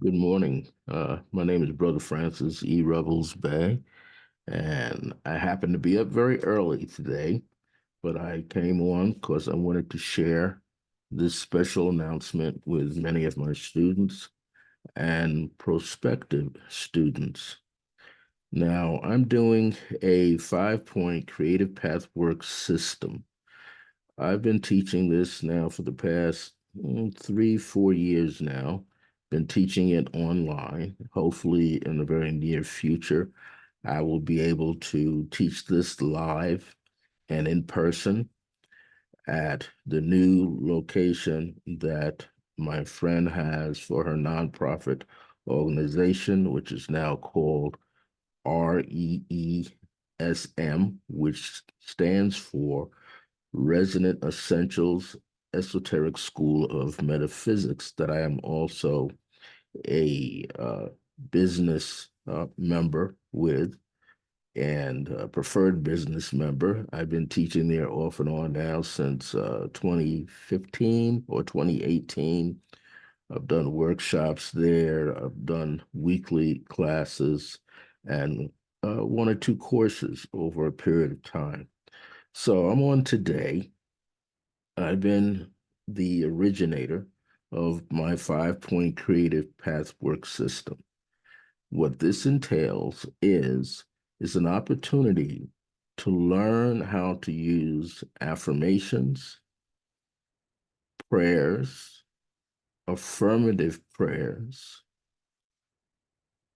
Good morning. My name is Brother Francis E. Revels-Bey, and I happened to be up very early today, but I came on because I wanted to share this special announcement with many of my students and prospective students. Now, I'm doing a 5-point creative pathwork system. I've been teaching this now for the past 3, 4 years now. Been teaching it online. Hopefully, in the very near future, I will be able to teach this live and in person at the new location that my friend has for her nonprofit organization, which is now called REESM, which stands for Resident Essentials Esoteric School of Metaphysics, that I am also a business member with and a preferred business member. I've been teaching there off and on now since 2015 or 2018. I've done workshops there. I've done weekly classes and 1 or 2 courses over a period of time. So I'm on today. I've been the originator of my 5-point creative pathwork system. What this entails is an opportunity to learn how to use affirmations, prayers, affirmative prayers,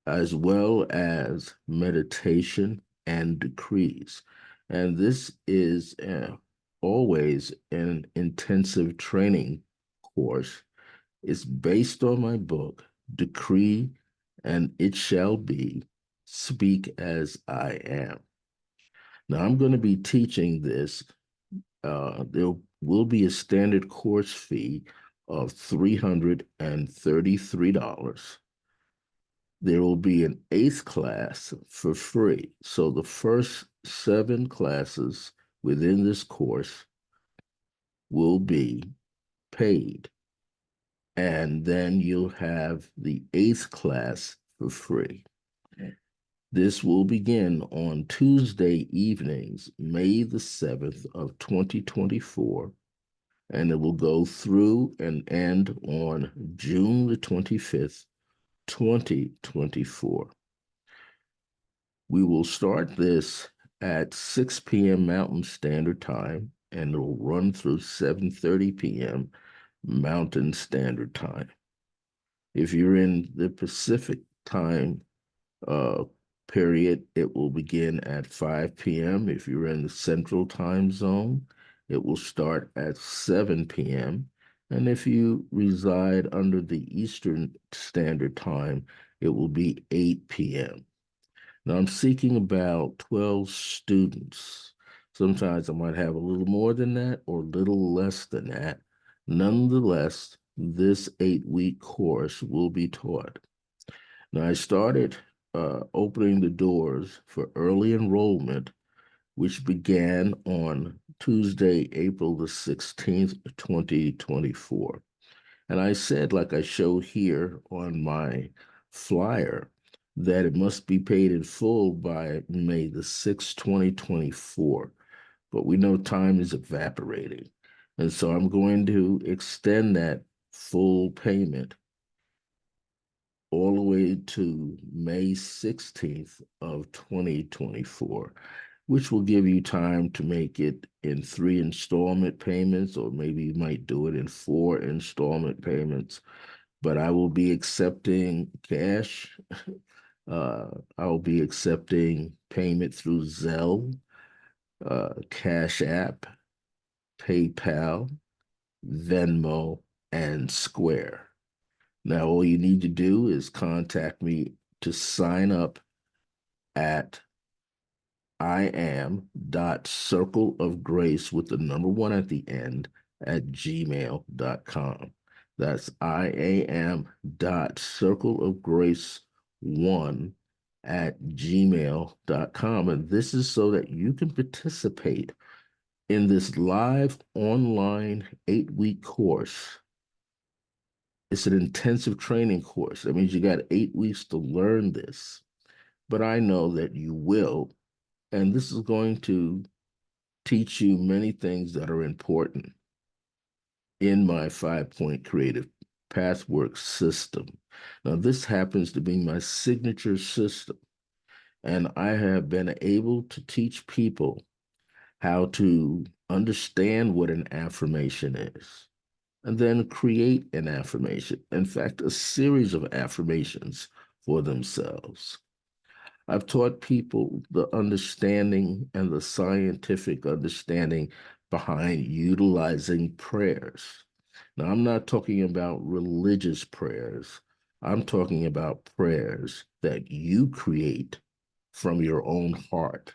as well as meditation and decrees. And this is always an intensive training course. It's based on my book, Decree and It Shall Be, Speak as I Am. Now, I'm going to be teaching this. There will be a standard course fee of $333. There will be an 8th class for free. So the first 7 classes within this course will be paid. And then you'll have the 8th class for free. This will begin on Tuesday evenings, May the 7th of 2024, and it will go through and end on June the 25th, 2024. We will start this at 6 p.m. Mountain Standard Time, and it will run through 7:30 p.m. Mountain Standard Time. If you're in the Pacific time uh, period, it will begin at 5 p.m. If you're in the Central Time Zone, it will start at 7 p.m. And if you reside under the Eastern Standard Time, it will be 8 p.m. Now, I'm seeking about 12 students. Sometimes I might have a little more than that or a little less than that. Nonetheless, this 8-week course will be taught. Now, I started opening the doors for early enrollment, which began on Tuesday, April the 16th, 2024. And I said, like I show here on my flyer, that it must be paid in full by May the 6th, 2024. But we know time is evaporating. And so I'm going to extend that full payment all the way to May 16th of 2024, which will give you time to make it in 3 installment payments, or maybe you might do it in 4 installment payments. But I will be accepting cash. I will be accepting payment through Zelle, Cash App, PayPal, Venmo, and Square. Now, all you need to do is contact me to sign up at iam.circleofgrace with the number 1 at the end at gmail.com. That's iam.circleofgrace1 at gmail.com. And this is so that you can participate in this live online 8-week course It's an intensive training course. That means you got 8 weeks to learn this. But I know that you will. And this is going to teach you many things that are important in my 5-point creative pathwork system. Now, this happens to be my signature system, and I have been able to teach people how to understand what an affirmation is and then create an affirmation. In fact, a series of affirmations for themselves. I've taught people the understanding and the scientific understanding behind utilizing prayers. Now, I'm not talking about religious prayers. I'm talking about prayers that you create from your own heart.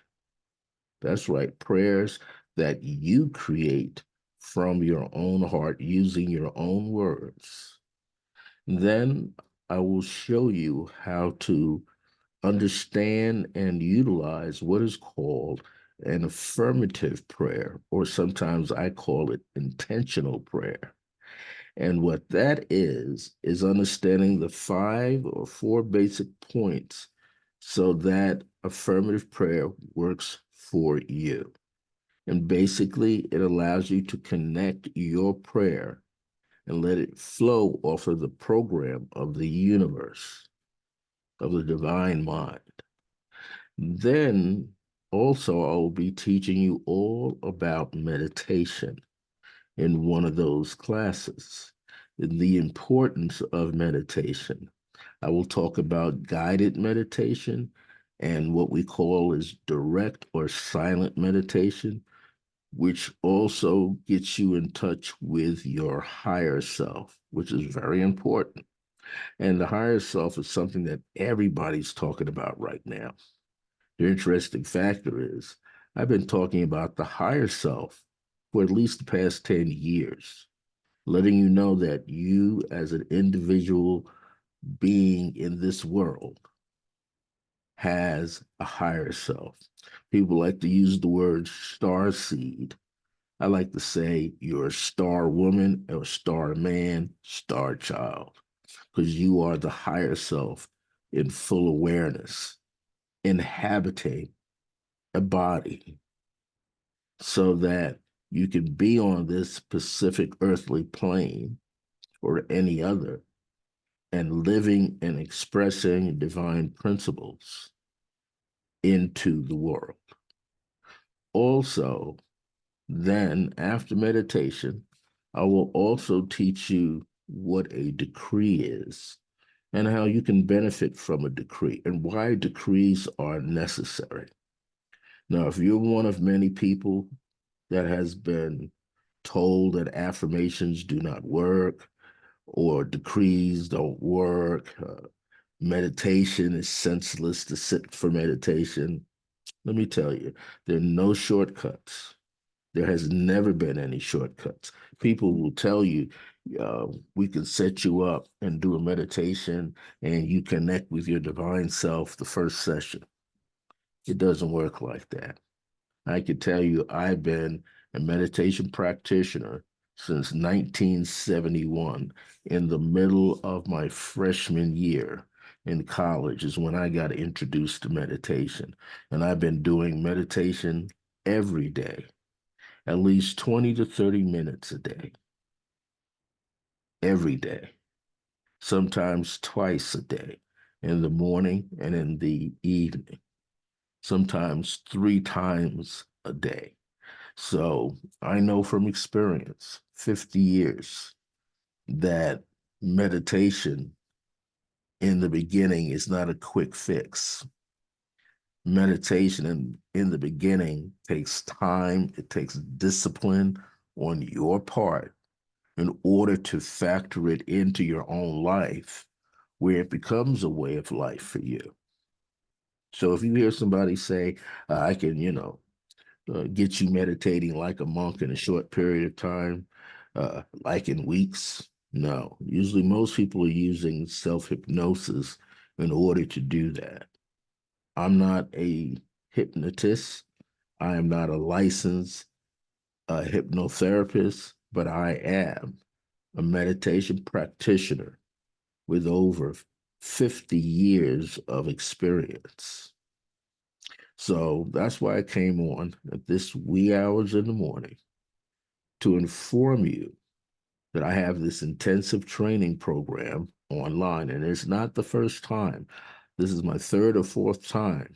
That's right, prayers that you create from your own heart using your own words. Then I will show you how to understand and utilize what is called an affirmative prayer, or sometimes I call it intentional prayer. And what that is understanding the 5 or 4 basic points so that affirmative prayer works for you. And basically, it allows you to connect your prayer and let it flow off of the program of the universe, of the divine mind. Then also, I will be teaching you all about meditation in one of those classes, the importance of meditation. I will talk about guided meditation and what we call is direct or silent meditation, which also gets you in touch with your higher self, which is very important. And the higher self is something that everybody's talking about right now. The interesting factor is I've been talking about the higher self for at least the past 10 years, letting you know that you, as an individual being in this world, has a higher self. People like to use the word star seed. I like to say you're a star woman or star man, star child, because you are the higher self in full awareness, inhabiting a body so that you can be on this specific earthly plane or any other and living and expressing divine principles into the world. Also, then after meditation, I will also teach you what a decree is and how you can benefit from a decree and why decrees are necessary. Now, if you're one of many people that has been told that affirmations do not work or decrees don't work, meditation is senseless to sit for meditation, let me tell you, there are no shortcuts. There has never been any shortcuts. People will tell you, we can set you up and do a meditation and you connect with your divine self the first session. It doesn't work like that. I can tell you, I've been a meditation practitioner since 1971. In the middle of my freshman year in college is when I got introduced to meditation. And I've been doing meditation every day, at least 20 to 30 minutes a day, every day, sometimes twice a day, in the morning and in the evening, sometimes 3 times a day. So I know from experience, 50 years, that meditation in the beginning is not a quick fix. Meditation in the beginning takes time, it takes discipline on your part in order to factor it into your own life where it becomes a way of life for you. So if you hear somebody say, I can, get you meditating like a monk in a short period of time, like in weeks. No, usually most people are using self hypnosis in order to do that. I'm not a hypnotist. I am not a licensed hypnotherapist, but I am a meditation practitioner with over 50 years of experience. So that's why I came on at this wee hours in the morning to inform you that I have this intensive training program online, and it's not the first time. This is my third or fourth time.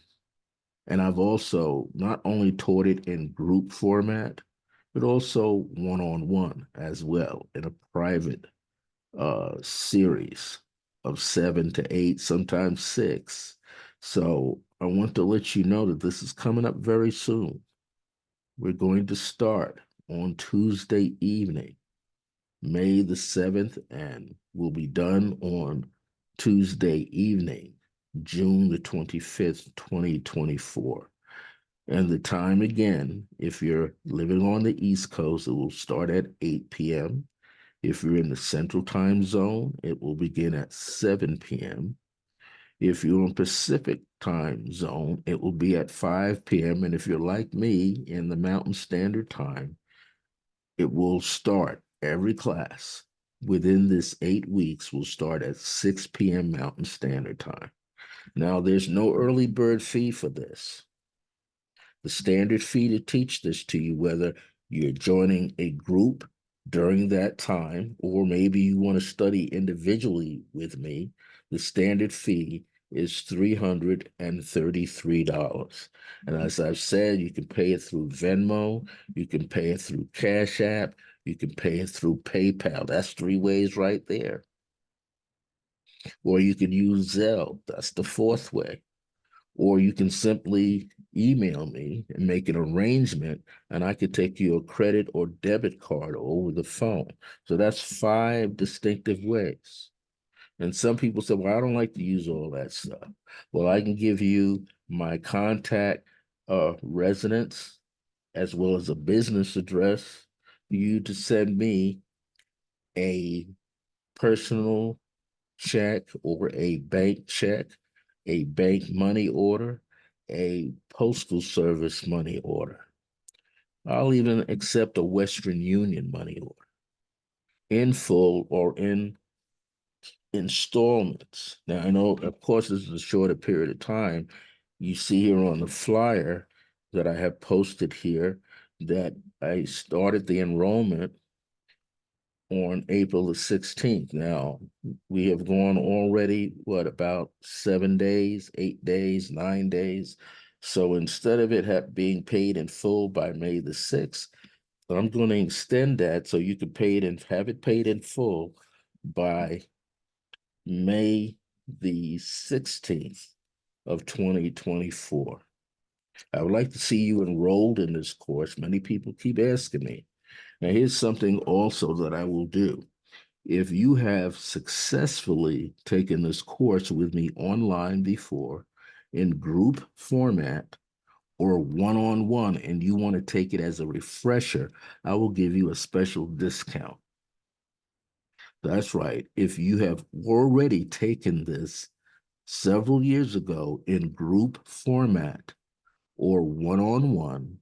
And I've also not only taught it in group format, but also one-on-one as well in a private series of 7 to 8, sometimes 6. So I want to let you know that this is coming up very soon. We're going to start on Tuesday evening, May the 7th, and we'll be done on Tuesday evening, June the 25th, 2024. And the time again, if you're living on the East Coast, it will start at 8 p.m. If you're in the Central Time Zone, it will begin at 7 p.m. If you're in Pacific Time Zone, it will be at 5 p.m. And if you're like me in the Mountain Standard Time, it will start every class within this 8 weeks will start at 6 p.m. Mountain Standard Time. Now, there's no early bird fee for this. The standard fee to teach this to you, whether you're joining a group during that time, or maybe you want to study individually with me, the standard fee is $333. And as I've said, you can pay it through Venmo, you can pay it through Cash App, you can pay it through PayPal. That's 3 ways right there. Or you can use Zelle. That's the 4th way. Or you can simply email me and make an arrangement, and I could take you a credit or debit card over the phone. So that's 5 distinctive ways. And some people say, well, I don't like to use all that stuff. Well, I can give you my contact residence as well as a business address for you to send me a personal check or a bank check, a bank money order, a postal service money order. I'll even accept a Western Union money order in full or in installments. Now, I know, of course, this is a shorter period of time. You see here on the flyer that I have posted here that I started the enrollment on April the 16th. Now, we have gone already, what, about 7 days, 8 days, 9 days. So instead of it being paid in full by May the 6th, I'm going to extend that so you can pay it and have it paid in full by May the 16th of 2024. I would like to see you enrolled in this course. Many people keep asking me. Now, here's something also that I will do. If you have successfully taken this course with me online before in group format or one-on-one, and you want to take it as a refresher, I will give you a special discount. That's right. If you have already taken this several years ago in group format or one-on-one,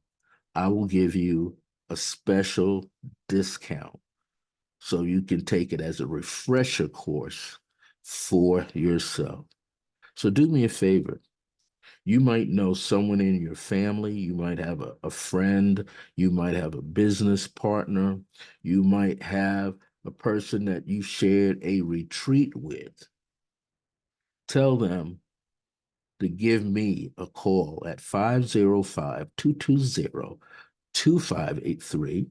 I will give you a special discount so you can take it as a refresher course for yourself. So do me a favor. You might know someone in your family, you might have a friend, you might have a business partner, you might have a person that you shared a retreat with. Tell them to give me a call at 505-220-2583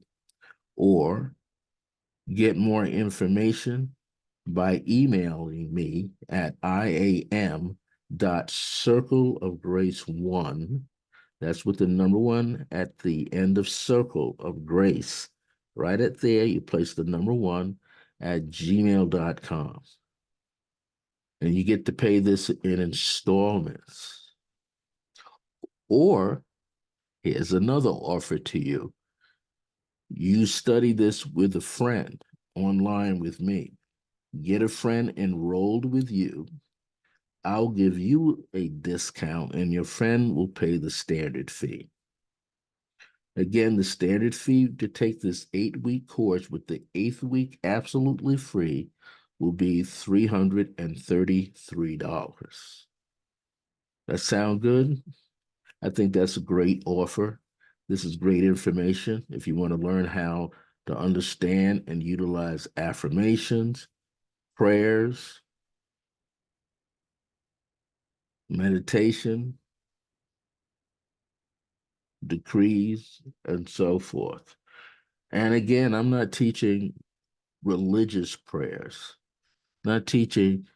or get more information by emailing me at iam.circleofgrace1. That's with the number 1 at the end of Circle of Grace. Right at there, you place the number 1 at gmail.com. And you get to pay this in installments. Or here's another offer to you. You study this with a friend online with me. Get a friend enrolled with you. I'll give you a discount and your friend will pay the standard fee. Again, the standard fee to take this 8-week course with the 8th week absolutely free will be $333. That sound good? I think that's a great offer. This is great information if you want to learn how to understand and utilize affirmations, prayers, meditation, decrees, and so forth. And again, I'm not teaching religious prayers, not teaching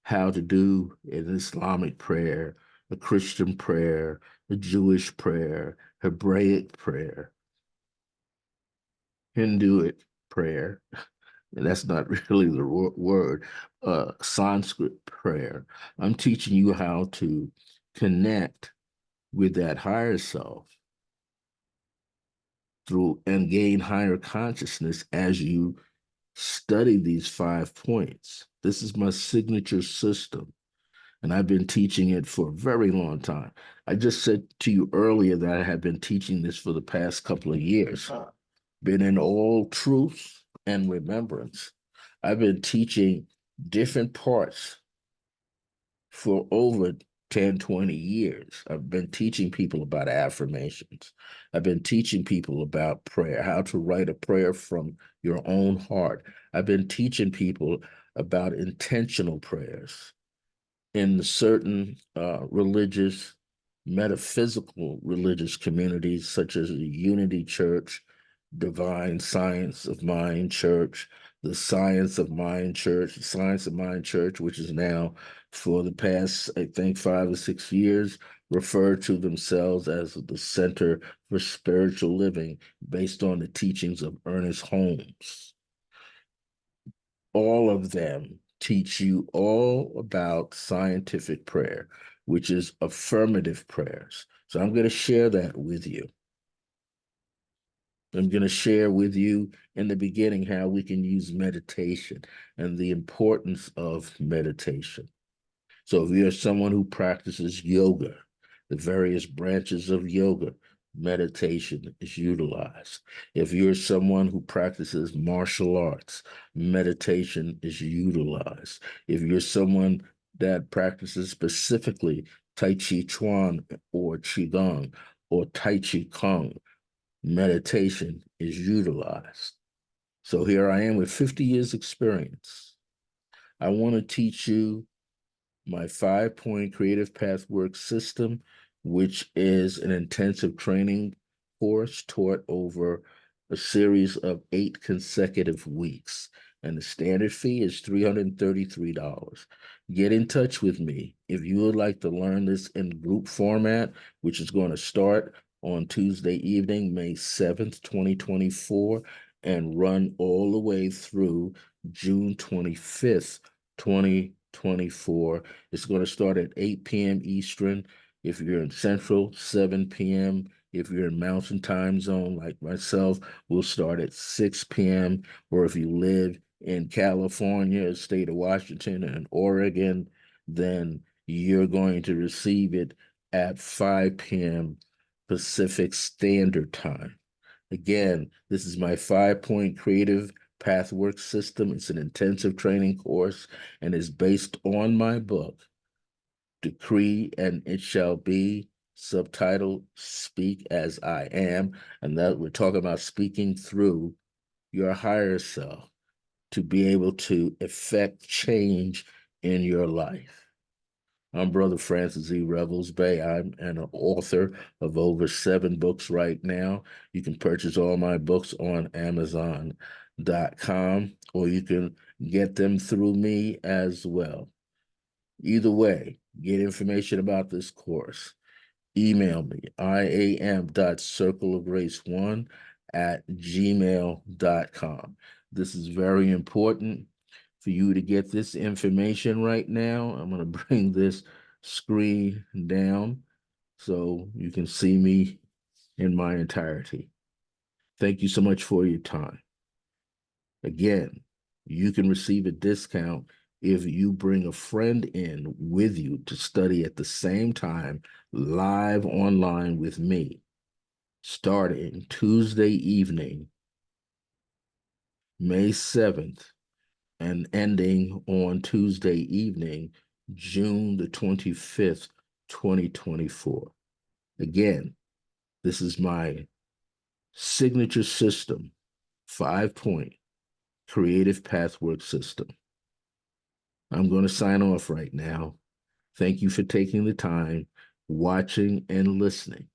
how to do an Islamic prayer, a Christian prayer, a Jewish prayer, Hebraic prayer, Hinduic prayer. And that's not really the word, Sanskrit prayer. I'm teaching you how to connect with that higher self through and gain higher consciousness as you study these 5 points. This is my signature system, and I've been teaching it for a very long time. I just said to you earlier that I have been teaching this for the past couple of years, been in all truth and remembrance. I've been teaching different parts for over 10, 20 years. I've been teaching people about affirmations. I've been teaching people about prayer, how to write a prayer from your own heart. I've been teaching people about intentional prayers in certain religious, metaphysical religious communities, such as the Unity Church, Divine Science of Mind Church, the Science of Mind Church, the Science of Mind Church, which is now, for the past, I think, 5 or 6 years, refer to themselves as the Center for Spiritual Living, based on the teachings of Ernest Holmes. All of them teach you all about scientific prayer, which is affirmative prayers. So I'm going to share that with you. I'm going to share with you in the beginning how we can use meditation and the importance of meditation. So if you're someone who practices yoga, the various branches of yoga, meditation is utilized. If you're someone who practices martial arts, meditation is utilized. If you're someone that practices specifically Tai Chi Chuan or Qigong or Tai Chi Kung, meditation is utilized. So here I am with 50 years experience. I want to teach you my 5-point creative path work system, which is an intensive training course taught over a series of 8 consecutive weeks. And the standard fee is $333. Get in touch with me if you would like to learn this in group format, which is going to start on Tuesday evening, May 7th, 2024, and run all the way through June 25th, 2024. It's going to start at 8 p.m. Eastern. If you're in Central, 7 p.m. If you're in Mountain Time Zone like myself, we'll start at 6 p.m. Or if you live in California, state of Washington, and Oregon, then you're going to receive it at 5 p.m. Pacific Standard Time. Again, this is my 5-point creative pathwork system. It's an intensive training course and is based on my book, Decree and It Shall Be, subtitled Speak as I Am. And that we're talking about speaking through your higher self to be able to effect change in your life. I'm Brother Francis E. Revels-Bey. I'm an author of over 7 books right now. You can purchase all my books on Amazon.com, or you can get them through me as well. Either way, get information about this course. Email me, iam.circleofgrace1@gmail.com. This is very important for you to get this information right now. I'm going to bring this screen down so you can see me in my entirety. Thank you so much for your time. Again, you can receive a discount if you bring a friend in with you to study at the same time live online with me. starting Tuesday evening, May 7th, and ending on Tuesday evening, June the 25th, 2024. Again, this is my signature system, 5-point creative pathwork system. I'm going to sign off right now. Thank you for taking the time, watching, and listening.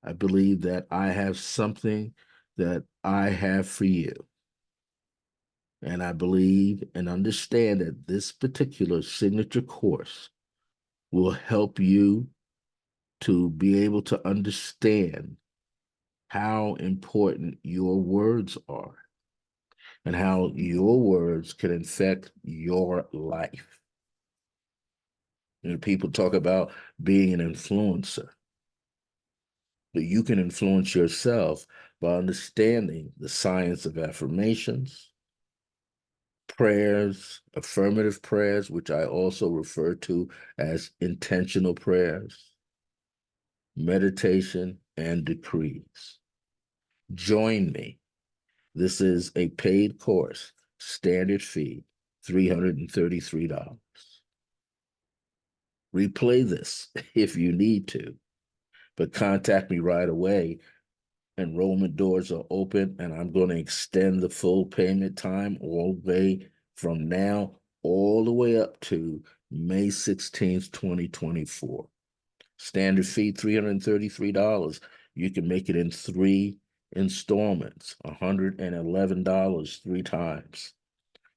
I believe that I have something that I have for you. And I believe and understand that this particular signature course will help you to be able to understand how important your words are and how your words can affect your life. People talk about being an influencer, but you can influence yourself by understanding the science of affirmations, prayers, affirmative prayers, which I also refer to as intentional prayers, meditation, and decrees. Join me. This is a paid course, standard fee, $333. Replay this if you need to, but contact me right away. Enrollment doors are open, and I'm going to extend the full payment time all the way from now all the way up to May 16th, 2024. Standard fee, $333. You can make it in 3 installments, $111 3 times,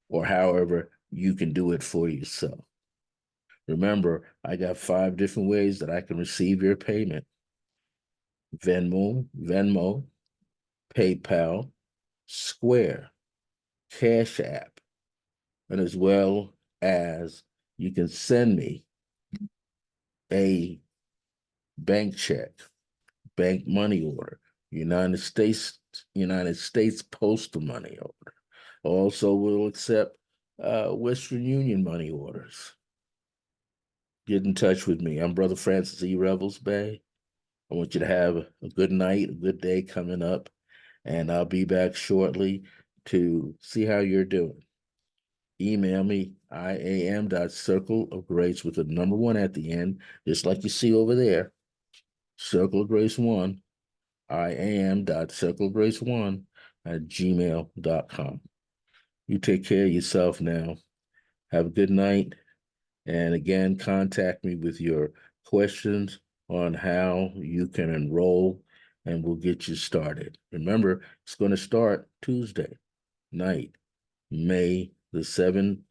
or however you can do it for yourself. Remember, I got 5 different ways that I can receive your payment: Venmo, PayPal, Square, Cash App, and as well as you can send me a bank check, bank money order, United States postal money order. Also, we'll accept Western Union money orders. Get in touch with me. I'm Brother Francis E. Revels-Bey. I want you to have a good night, a good day coming up, and I'll be back shortly to see how you're doing. Email me, iam.circleofgrace with a number 1 at the end, just like you see over there. Circle of Grace 1, iam.circleofgrace1@gmail.com. You take care of yourself now. Have a good night. And again, contact me with your questions on how you can enroll, and we'll get you started. Remember, it's going to start Tuesday night, May 7th,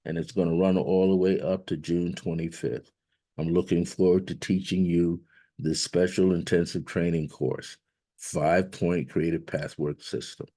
and it's going to run all the way up to June 25th. I'm looking forward to teaching you this special intensive training course, 5-point creative pathwork system.